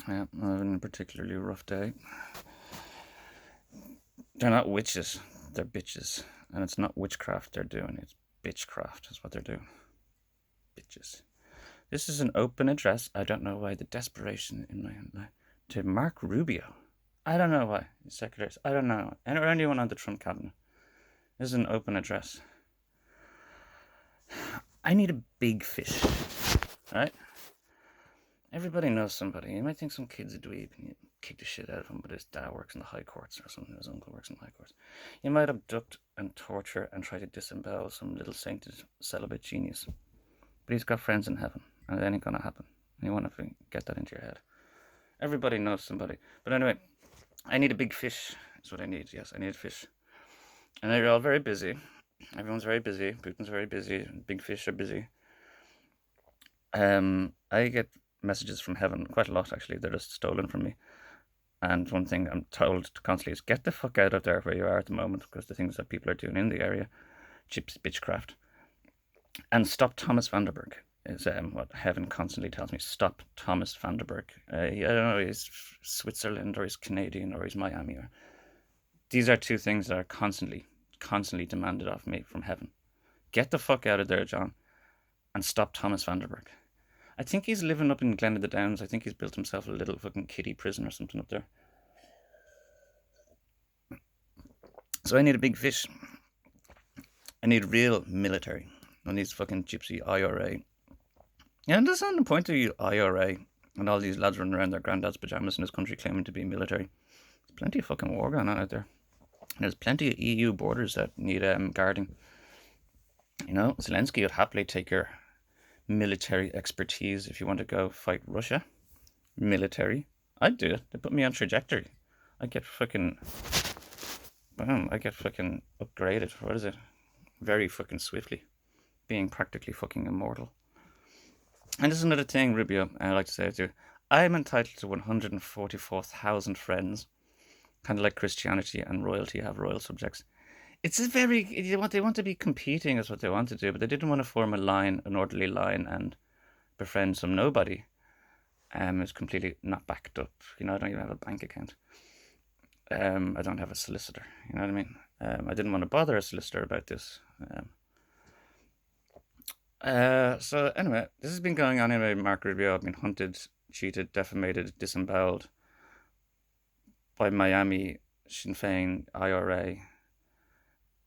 Yeah, I'm having a particularly rough day. They're not witches, they're bitches. And it's not witchcraft they're doing, it's bitchcraft is what they're doing. Bitches. This is an open address. I don't know why the desperation in my life. To Marco Rubio. I don't know why. Secretary. I don't know. Or anyone on the Trump cabinet. This is an open address. I need a big fish. Right? Everybody knows somebody. You might think some kid's a dweeb and you kick the shit out of him, but his dad works in the high courts or something. His uncle works in the high courts. You might abduct and torture and try to disembowel some little sainted celibate genius. But he's got friends in heaven, and it ain't gonna happen. And you want to get that into your head. Everybody knows somebody. But anyway, I need a big fish. Is what I need. Yes, I need a fish. And they're all very busy. Everyone's very busy. Putin's very busy. Big fish are busy. I get messages from heaven quite a lot actually. They're just stolen from me. And one thing I'm told constantly is get the fuck out of there where you are at the moment because the things that people are doing in the area, chips, bitchcraft, and stop Thomas Vanderberg is what heaven constantly tells me. Stop Thomas Vanderberg. I don't know, he's Switzerland or he's Canadian or he's Miami. These are two things that are constantly demanded of me from heaven. Get the fuck out of there, John, and stop Thomas Vanderberg. I think he's living up in Glen of the Downs. I think he's built himself a little fucking kiddie prison or something up there. So I need a big fish. I need real military. I need fucking gypsy IRA. Yeah, and that's on the point of you IRA and all these lads running around their granddad's pajamas in this country claiming to be military. There's plenty of fucking war going on out there. There's plenty of EU borders that need guarding. You know, Zelensky would happily take your military expertise if you want to go fight Russia. Military. I'd do it. They put me on trajectory. I get fucking. Boom. I get fucking upgraded. What is it? Very fucking swiftly. Being practically fucking immortal. And this is another thing, Rubio, I like to say to you. I'm entitled to 144,000 friends. Kind of like Christianity and royalty have royal subjects. It's a very. They want to be competing, is what they want to do, but they didn't want to form a line, an orderly line, and befriend some nobody. It's completely not backed up. You know, I don't even have a bank account. I don't have a solicitor. You know what I mean? I didn't want to bother a solicitor about this. So anyway, this has been going on anyway. Marco Rubio. I've been hunted, cheated, defamated, disemboweled by Miami Sinn Féin IRA.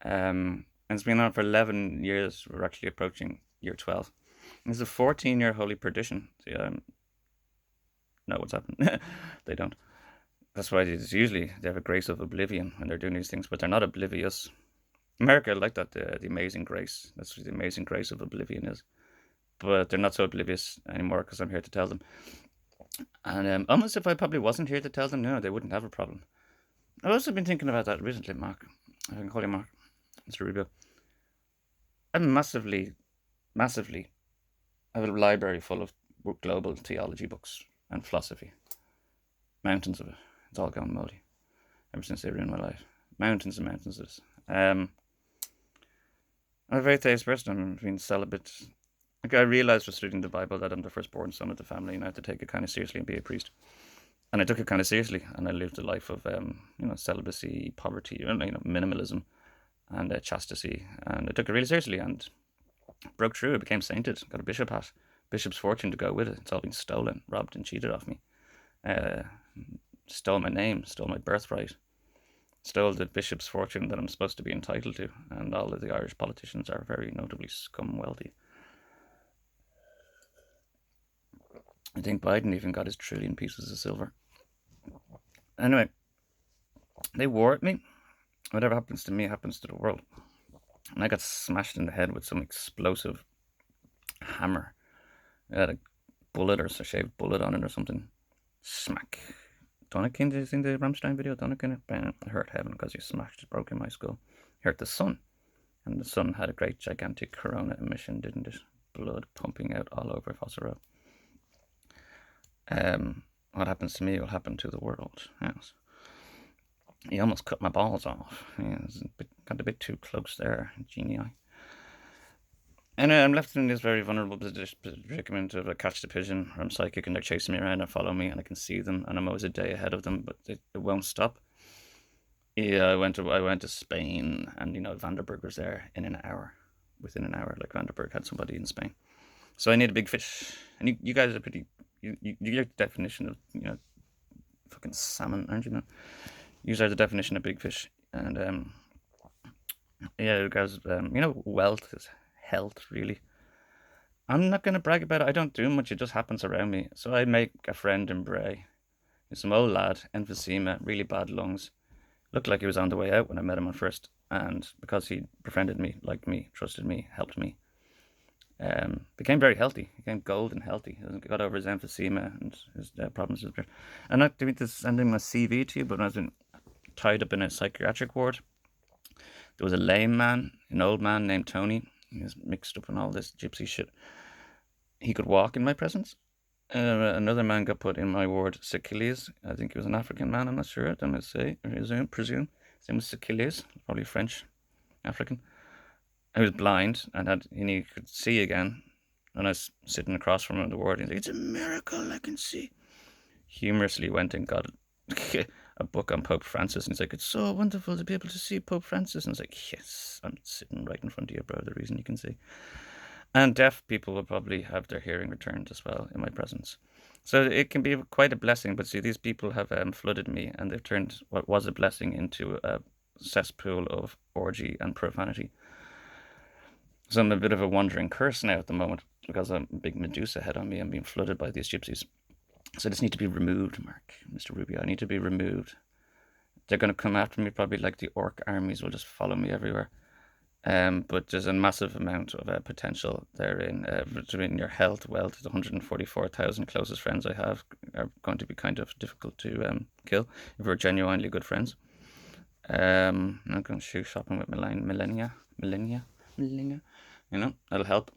And it's been on for 11 years. We're actually approaching year 12. And it's a 14-year holy perdition. See, know what's happened. They don't. That's why it's usually they have a grace of oblivion when they're doing these things, but they're not oblivious. America like that, the amazing grace. That's what the amazing grace of oblivion is. But they're not so oblivious anymore because I'm here to tell them. And almost if I probably wasn't here to tell them, no, they wouldn't have a problem. I've also been thinking about that recently, Mark. I can call you Mark, Mr. Rubio. I'm massively, I have a library full of global theology books and philosophy. Mountains of it. It's all gone moldy ever since they ruined my life. Mountains and mountains of this. I'm a very theist person. I've been celibate. Like I realized was reading the Bible that I'm the firstborn son of the family and I had to take it kind of seriously and be a priest. And I took it kind of seriously and I lived a life of, celibacy, poverty, minimalism and chastity. And I took it really seriously and broke through. I became sainted, got a bishop hat, bishop's fortune to go with it. It's all been stolen, robbed and cheated off me. Stole my name, stole my birthright, stole the bishop's fortune that I'm supposed to be entitled to, and all of the Irish politicians are very notably scum wealthy. I think Biden even got his trillion pieces of silver. Anyway, they war at me. Whatever happens to me happens to the world. And I got smashed in the head with some explosive hammer. It had a bullet or a shaved bullet on it or something. Smack. Donikin, did you see the Rammstein video? Donikin, bam, it hurt heaven because you smashed it, broke in my skull. Hurt the sun. And the sun had a great gigantic corona emission, didn't it? Blood pumping out all over Fossero. What happens to me will happen to the world. Yes. He almost cut my balls off. Yeah, got a bit too close there, genii. And I'm left in this very vulnerable predicament of a catch the pigeon, where I'm psychic and they're chasing me around and follow me, and I can see them, and I'm always a day ahead of them, but it won't stop. Yeah, I went to Spain, and Vanderberg was there in an hour, within an hour. Like Vanderberg had somebody in Spain, so I need a big fish. And you guys are pretty. You get the definition of fucking salmon, aren't you, man? You are the definition of big fish, and yeah, you guys, wealth is health, really. I'm not gonna brag about it. I don't do much. It just happens around me. So I make a friend in Bray. He's some old lad, emphysema, really bad lungs. Looked like he was on the way out when I met him at first, and because he befriended me, liked me, trusted me, helped me, became very healthy. Became golden healthy. He got over his emphysema and his problems with it. I'm not doing to send him my CV to you, but I was been tied up in a psychiatric ward. There was a lame man, an old man named Tony. He was mixed up in all this gypsy shit. He could walk in my presence. Another man got put in my ward, Sikiles. I think he was an African man, I'm not sure. Don't I say, or presume. His name was Sikiles, probably French, African. He was blind and he could see again. And I was sitting across from him in the ward, and he's like, "It's a miracle, I can see." Humorously went and got a book on Pope Francis, and he's like, "It's so wonderful to be able to see Pope Francis." And I was like, "Yes, I'm sitting right in front of you, bro. The reason you can see." And deaf people will probably have their hearing returned as well in my presence. So it can be quite a blessing. But see, these people have flooded me, and they've turned what was a blessing into a cesspool of orgy and profanity. So I'm a bit of a wandering curse now at the moment because I'm a big Medusa head on me. I'm being flooded by these gypsies. So I just need to be removed, Mark, Mr. Rubio. I need to be removed. They're going to come after me probably like the orc armies will just follow me everywhere. But there's a massive amount of potential therein. Between your health, wealth, the 144,000 closest friends I have are going to be kind of difficult to kill if we're genuinely good friends. I'm going shoe shopping with Millennia. That'll help.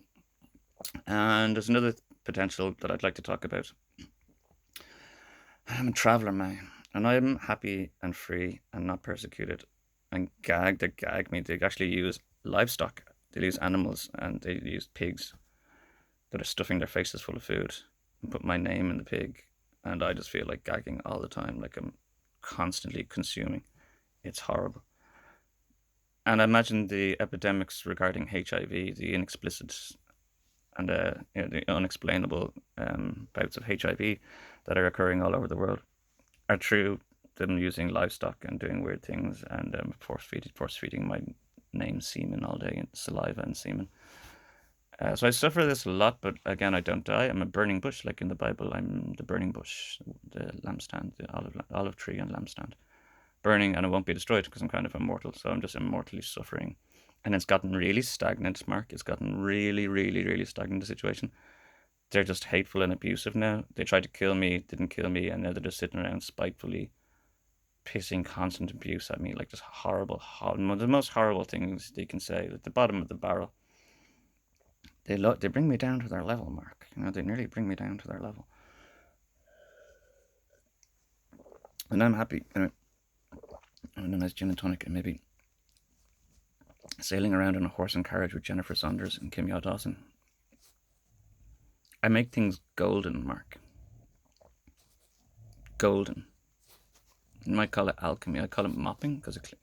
And there's another potential that I'd like to talk about. I'm a traveler, man, and I'm happy and free and not persecuted. And they gag me. They actually use livestock. They use animals and they use pigs that are stuffing their faces full of food and put my name in the pig. And I just feel like gagging all the time, like I'm constantly consuming. It's horrible. And I imagine the epidemics regarding HIV, the inexplicit and the unexplainable bouts of HIV that are occurring all over the world are through them using livestock and doing weird things and force feeding my name semen all day, and saliva and semen. So I suffer this a lot, but again, I don't die. I'm a burning bush, like in the Bible. I'm the burning bush, the lampstand, the olive tree and lampstand, burning, and it won't be destroyed because I'm kind of immortal. So I'm just immortally suffering, and it's gotten really stagnant, Mark. It's gotten really, really, really stagnant. The situation. They're just hateful and abusive now. They tried to kill me, didn't kill me, and now they're just sitting around spitefully pissing constant abuse at me, like just horrible, the most horrible things they can say, at the bottom of the barrel. They bring me down to their level, Mark. They nearly bring me down to their level, and I'm happy. Anyway, and a nice gin and tonic, and maybe sailing around in a horse and carriage with Jennifer Saunders and Kim Yaw Dawson. I make things golden, Mark. Golden. You might call it alchemy. I call it mopping because it's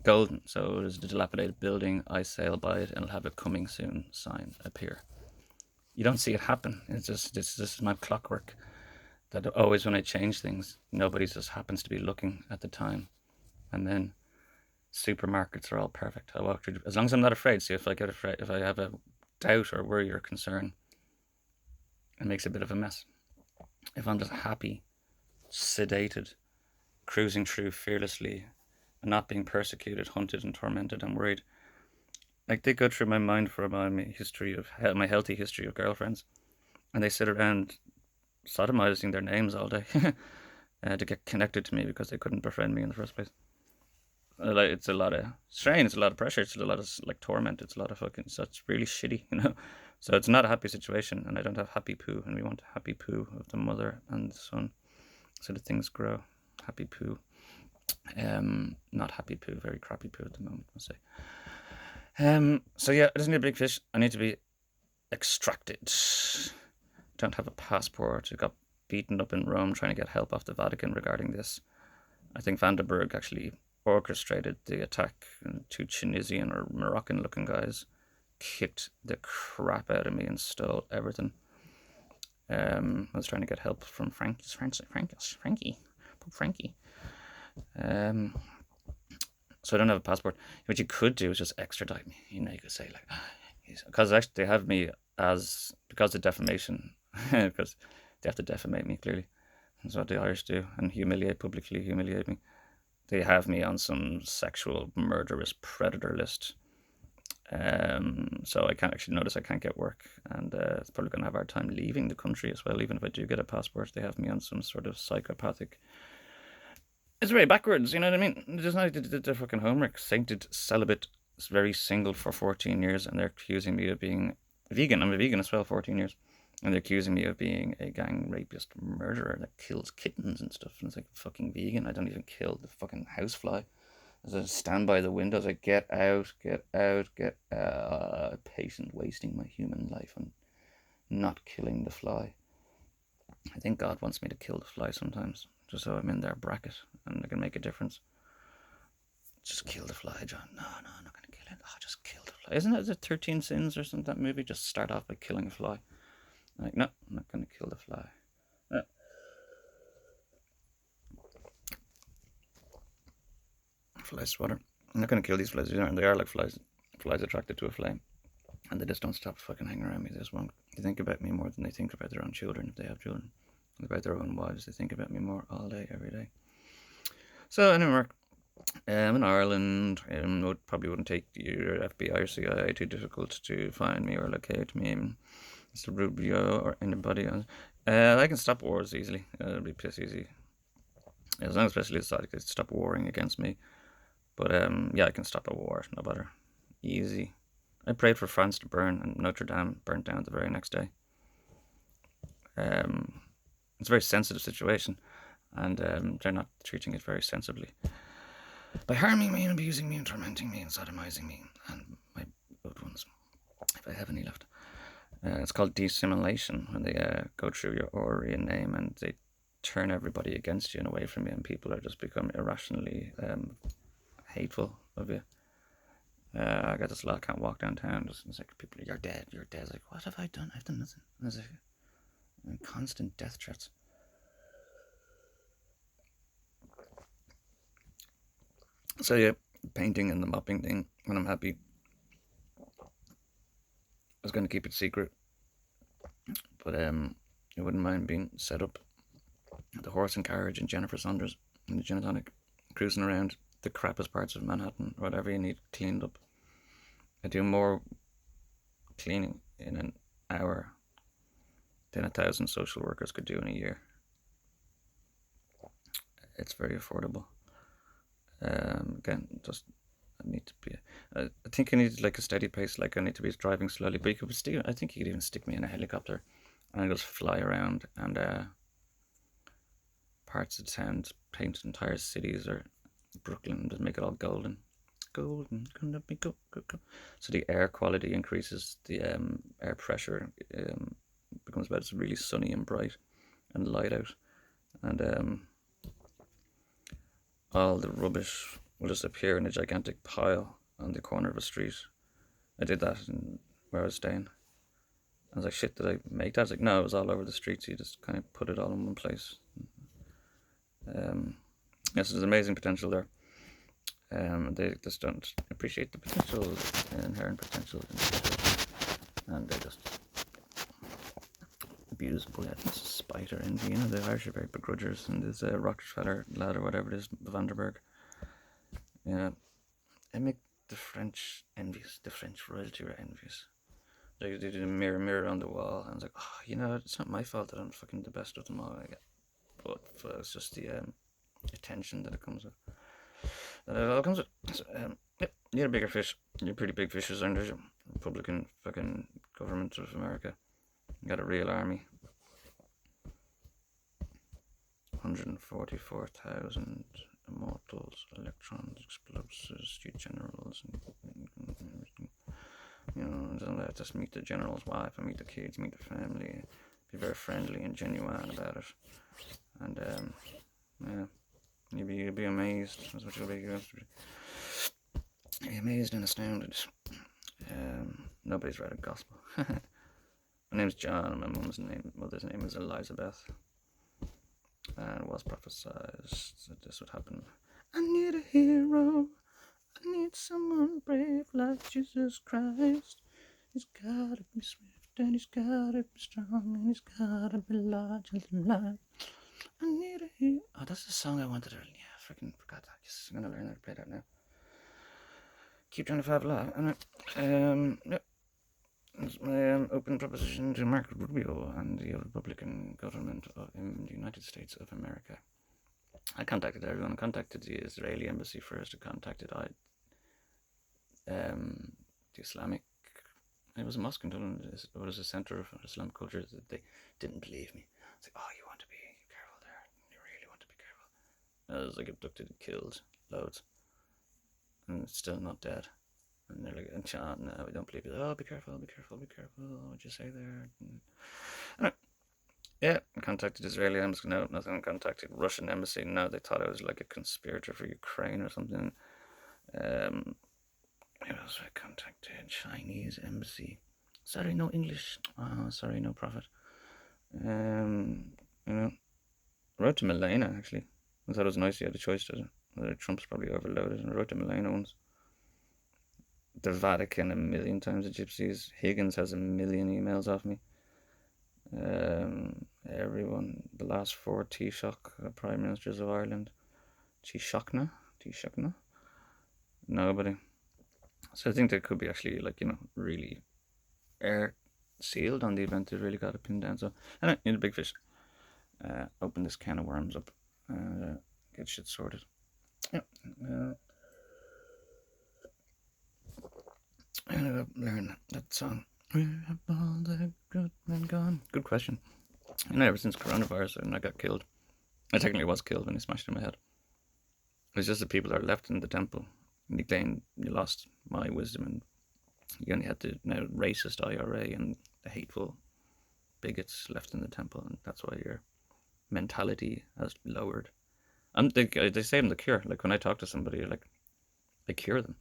golden. So there's a dilapidated building. I sail by it, and it'll have a "coming soon" sign appear. You don't see it happen. It's just this is my clockwork. That always when I change things, nobody just happens to be looking at the time, and then supermarkets are all perfect. I walk through as long as I'm not afraid. See, if I get afraid, if I have a doubt or worry or concern, it makes a bit of a mess. If I'm just happy, sedated, cruising through fearlessly, and not being persecuted, hunted, and tormented and worried. Like they go through my mind for my history of my healthy history of girlfriends, and they sit around sodomizing their names all day to get connected to me because they couldn't befriend me in the first place. Like it's a lot of strain, it's a lot of pressure, it's a lot of like torment, it's a lot of fucking. So it's really shitty. So it's not a happy situation, and I don't have happy poo, and we want happy poo of the mother and the son, so that things grow. Happy poo. Not happy poo, very crappy poo at the moment, I must say. So yeah, I just need a big fish. I need to be extracted. Don't have a passport. I got beaten up in Rome trying to get help off the Vatican regarding this. I think Vandenberg actually orchestrated the attack, and two Tunisian or Moroccan looking guys kicked the crap out of me and stole everything. I was trying to get help from Frankie. Um, so I don't have a passport. What you could do is just extradite me. You know, you could say like, because actually they have me as because of defamation, because they have to defamate me clearly. That's what the Irish do, and publicly humiliate me. They have me on some sexual murderous predator list. So I can't actually notice I can't get work, and it's probably going to have a hard time leaving the country as well. Even if I do get a passport, they have me on some sort of psychopathic. It's very backwards, you know what I mean? There's not the fucking homework. Sainted celibate, very single for 14 years, and they're accusing me of being vegan. I'm a vegan as well, 14 years. And they're accusing me of being a gang rapist murderer that kills kittens and stuff. And it's like, fucking vegan. I don't even kill the fucking housefly. As I stand by the windows, I get out, get out, get out. Patient wasting my human life and not killing the fly. I think God wants me to kill the fly sometimes, just so I'm in their bracket and I can make a difference. Just kill the fly, John. No, I'm not going to kill it. Oh, just kill the fly. Isn't it the 13 Sins or something, that movie? Just start off by killing a fly. Like, no, I'm not going to kill the fly. Fly swatter. I'm not going to kill these flies. They are like flies. Flies attracted to a flame. And they just don't stop fucking hanging around me. They just won't. They think about me more than they think about their own children if they have children. About their own wives. They think about me more all day, every day. So, anyway, in Ireland, probably wouldn't take your FBI or CIA too difficult to find me or locate me. Mr. Rubio or anybody else. I can stop wars easily. It'll be piss easy. As long as especially decide to stop warring against me. But yeah, I can stop a war, no bother. Easy. I prayed for France to burn, and Notre Dame burnt down the very next day. It's a very sensitive situation, and they're not treating it very sensibly. By harming me and abusing me and tormenting me and sodomizing me and my loved ones, if I have any left. It's called dissimulation, when they go through your aura and name and they turn everybody against you and away from you, and people are just become irrationally hateful of you. I got this lot, can't walk downtown. It's like, people, you're dead. It's like, what have I done? I've done nothing. There's constant death threats. So yeah, painting and the mopping thing, when I'm happy, I was going to keep it secret, but I wouldn't mind being set up the horse and carriage and Jennifer Saunders in the gin and tonic, cruising around the crappiest parts of Manhattan, whatever you need cleaned up. I do more cleaning in an hour than 1,000 social workers could do in a year. It's very affordable. Again, just I need to be. I think I need like a steady pace. Like I need to be driving slowly. But you could still. I think you could even stick me in a helicopter, and I just fly around and parts of town, paint entire cities or Brooklyn, just make it all golden. Golden, gonna be go. So the air quality increases, the air pressure becomes better. It's really sunny and bright and light out, and all the rubbish will just appear in a gigantic pile on the corner of a street. I did that where I was staying. I was like, shit, did I make that? I was like, no, it was all over the streets. You just kind of put it all in one place. Yes, there's amazing potential there. They just don't appreciate the potential, inherent potential in people, and they just abuse. Boy, I think it's spite or envy. You know, the Irish are very begrudgers, and there's a Rockefeller lad or whatever it is, Vanderberg. Yeah, I make the French envious. The French royalty are envious. They did a mirror on the wall, and I was like, oh, you know, it's not my fault that I'm fucking the best of them all. But it's just the attention that it comes with. That it all comes with. So, yep, you're a bigger fish. You're pretty big fishes, aren't you? Republican fucking government of America. You got a real army. 144,000 immortals, electrons, explosives, generals, and Just meet the general's wife, and meet the kids, meet the family, be very friendly and genuine about it, and yeah, you'd be amazed. That's what you'll be. You'll be amazed and astounded. Nobody's read a gospel. My name's John, and my mother's name is Elizabeth, and it was prophesied that this would happen. I need a hero. I need someone brave like Jesus Christ. He's gotta be swift, and he's gotta be strong, and he's gotta be larger than life. I need a hero. Oh, that's the song I wanted earlier. Yeah, I freaking forgot that. Yes, I'm gonna learn how to play that now. Keep trying to have a laugh. Yep. It's my open proposition to Marco Rubio and the Republican government in the United States of America. I contacted everyone. I contacted the Israeli embassy first. I contacted the Islamic. It was a mosque in Dublin. It was a centre of Islamic culture. They didn't believe me. I was like, oh, you want to be careful there. You really want to be careful. I was like abducted and killed loads. And it's still not dead. And they're like, no, we don't believe you. Oh, be careful, be careful, be careful. What'd you say there? Anyway, yeah, I contacted Israeli embassy. No, nothing. I contacted Russian embassy. No, they thought I was like a conspirator for Ukraine or something. Who else I contacted? Chinese embassy. Sorry, no English. Oh, sorry, no profit. Wrote to Milena actually. I thought it was nice he had a choice to it. Trump's probably overloaded, and I wrote to Milena once. The Vatican a million times. The Gypsies. Higgins has a million emails off me. Everyone. The last four Taoiseach Prime Ministers of Ireland. Taoiseachna. Nobody. So I think there could be actually really air sealed on the event. They really got it pinned down. So anyway, need a big fish. Open this can of worms up and get shit sorted. Yeah. I'm gonna learn that song. Where have all the good men gone? Good question. Ever since coronavirus and I got killed, I technically was killed when he smashed in my head. It's just the people that are left in the temple. And you claim you lost my wisdom, and you only had the now racist IRA and the hateful bigots left in the temple, and that's why your mentality has lowered. And they say I'm the cure. Like when I talk to somebody, like I cure them.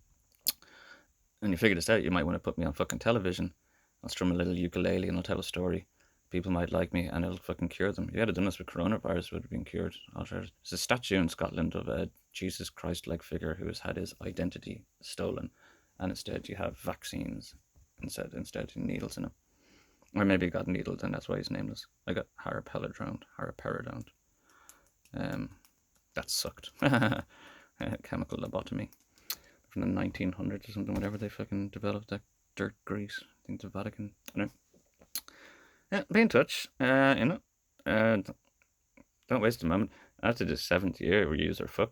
And you figure this out, you might want to put me on fucking television. I'll strum a little ukulele and I'll tell a story. People might like me and it'll fucking cure them. If you had done this with coronavirus, it would have been cured. There's a statue in Scotland of a Jesus Christ-like figure who has had his identity stolen, and instead you have vaccines instead needles in him. Or maybe he got needled and that's why he's nameless. I got haraperidoned. That sucked. Chemical lobotomy from the 1900s or something, whatever they fucking developed that dirt grease. I think the Vatican. Anyway. Yeah, be in touch. Don't waste a moment. After the 7th year, we use our fuck